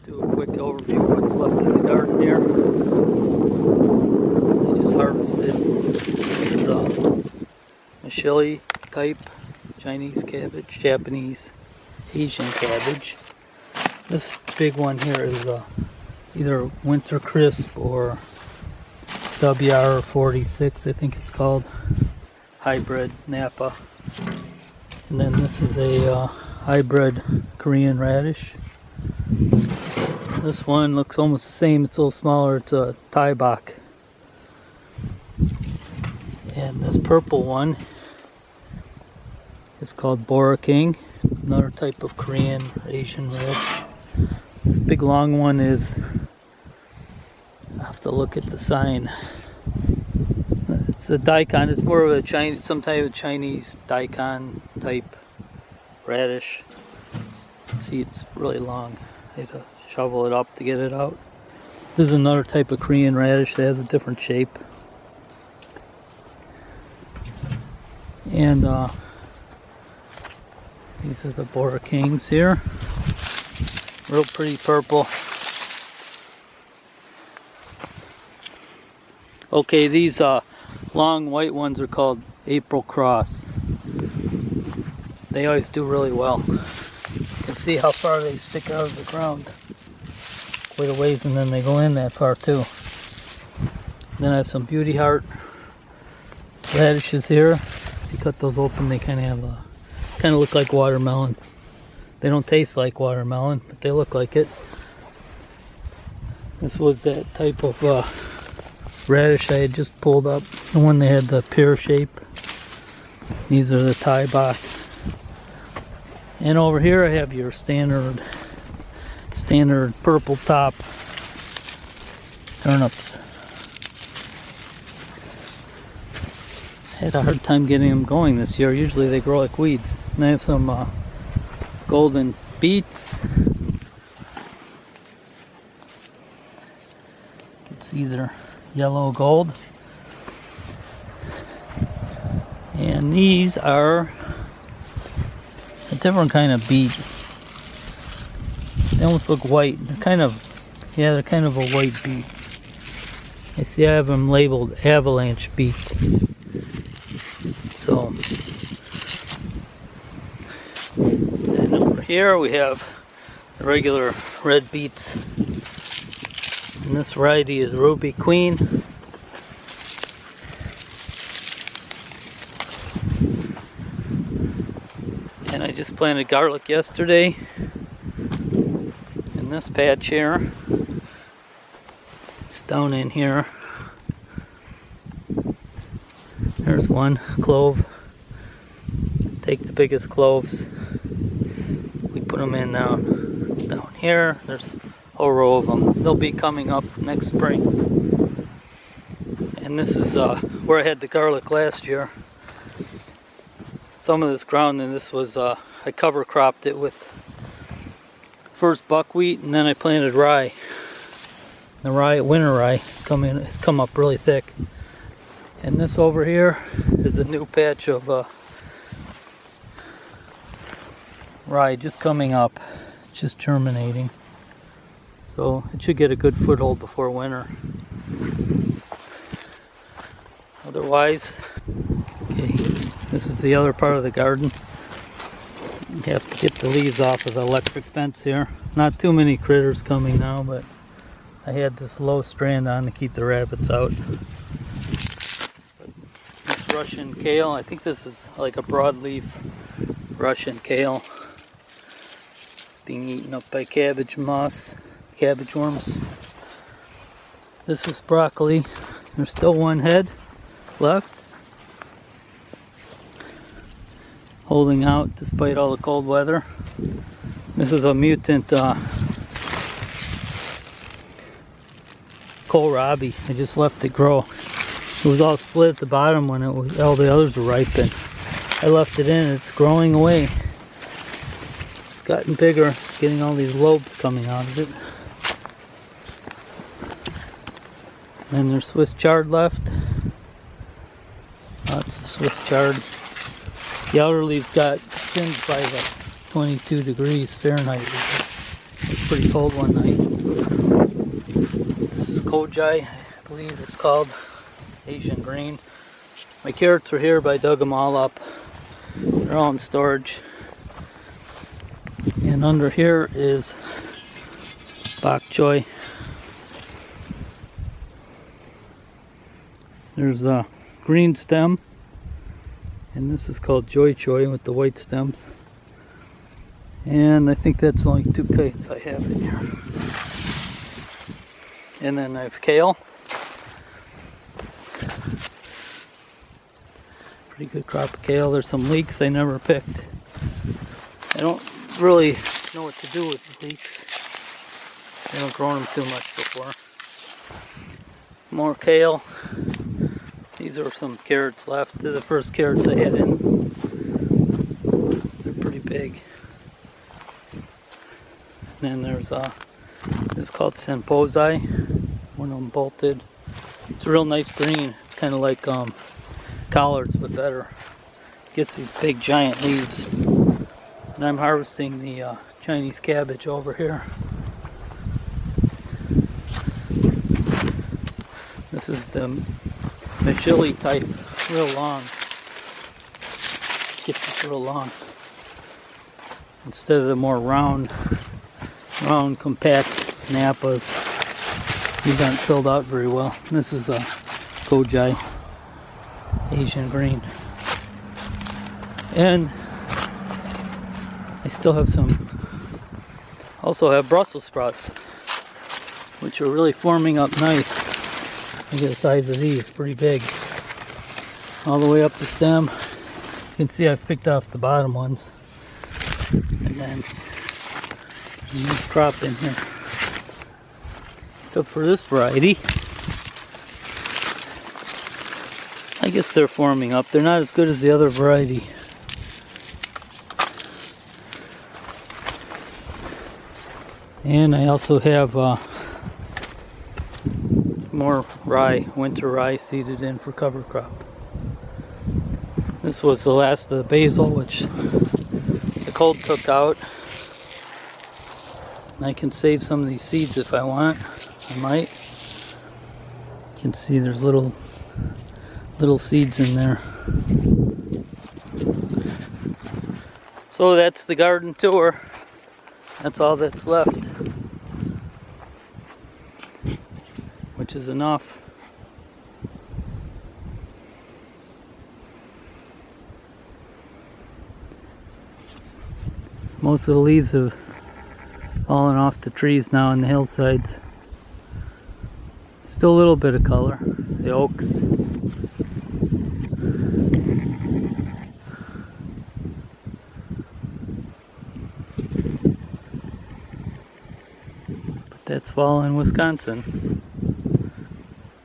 Do a quick overview of what's left in the garden here. I just harvested. This is a chili type Chinese cabbage, Japanese, Asian cabbage. This big one here is either Winter Crisp or WR46, I think it's called, hybrid Napa. And then this is a hybrid Korean radish. This one looks almost the same, it's a little smaller, it's a Thai bok. And this purple one is called Bora King, another type of Korean or Asian radish. This big long one is, I have to look at the sign. It's a daikon, it's more of a Chinese, some type of Chinese daikon type radish. See, it's really long. I had to shovel it up to get it out. This is another type of Korean radish that has a different shape. And these are the Bora Kings here. Real pretty purple. Okay, these long white ones are called April Cross. They always do really well. You can see how far they stick out of the ground. Quite a ways, and then they go in that far too. Then I have some Beauty Heart radishes here. If you cut those open, they kind of look like watermelon. They don't taste like watermelon, but they look like it. This was that type of radish I had just pulled up, the one that had the pear shape. These are the Thai bok. And over here I have your standard purple top turnips. I had a hard time getting them going this year. Usually they grow like weeds. And I have some golden beets. It's either yellow or gold. And these are a different kind of beet. They almost look white. They're kind of a white beet. I see I have them labeled avalanche beet. So, and over here we have the regular red beets. And this variety is Ruby Queen. And I just planted garlic yesterday in this patch here. It's down in here. There's one clove. Take the biggest cloves. We put them in down here. There's a whole row of them. They'll be coming up next spring. And this is where I had the garlic last year. Some of this ground, and this was I cover cropped it with first buckwheat, and then I planted rye. The rye, winter rye, has come up really thick. And this over here is a new patch of rye just coming up, just germinating. So it should get a good foothold before winter. Otherwise, okay, this is the other part of the garden. You have to get the leaves off of the electric fence here. Not too many critters coming now, but I had this low strand on to keep the rabbits out. This Russian kale, I think this is like a broadleaf Russian kale. It's being eaten up by cabbage moss, cabbage worms. This is broccoli. There's still one head left. Holding out despite all the cold weather. This is a mutant kohlrabi. I just left it grow. It was all split at the bottom when all the others were ripened. I left it in. It's growing away. It's gotten bigger. It's getting all these lobes coming out of it. And there's Swiss chard left. Lots of Swiss chard. The outer leaves got singed by the 22 degrees Fahrenheit. It was pretty cold one night. This is Kojai, I believe it's called. Asian green. My carrots were here, but I dug them all up. They're all in storage. And under here is Bok Choy. There's a green stem, and this is called Joy Choy with the white stems. And I think that's only 2 kinds I have in here. And then I have kale. Pretty good crop of kale. There's some leeks I never picked. I don't really know what to do with leeks. I haven't grown them too much before. More kale. These are some carrots left. They're the first carrots I had in. They're pretty big. And then there's this is called Senpozai. One of them bolted. It's a real nice green. It's kind of like collards, but better. Gets these big giant leaves. And I'm harvesting the Chinese cabbage over here. This is the chili type, real long. Get this real long. Instead of the more round, compact Napas, these aren't filled out very well. This is a Kojai Asian green. And I still have also have Brussels sprouts, which are really forming up nice. Look at the size of these, pretty big. All the way up the stem. You can see I've picked off the bottom ones. And then a nice crop in here. Except for this variety. I guess they're forming up. They're not as good as the other variety. And I also have more rye, winter rye seeded in for cover crop. This was the last of the basil, which the cold took out. And I can save some of these seeds if I want. I might. You can see there's little seeds in there. So that's the garden tour. That's all that's left. Which is enough. Most of the leaves have fallen off the trees now on the hillsides. Still a little bit of color. The oaks. But that's fall in Wisconsin.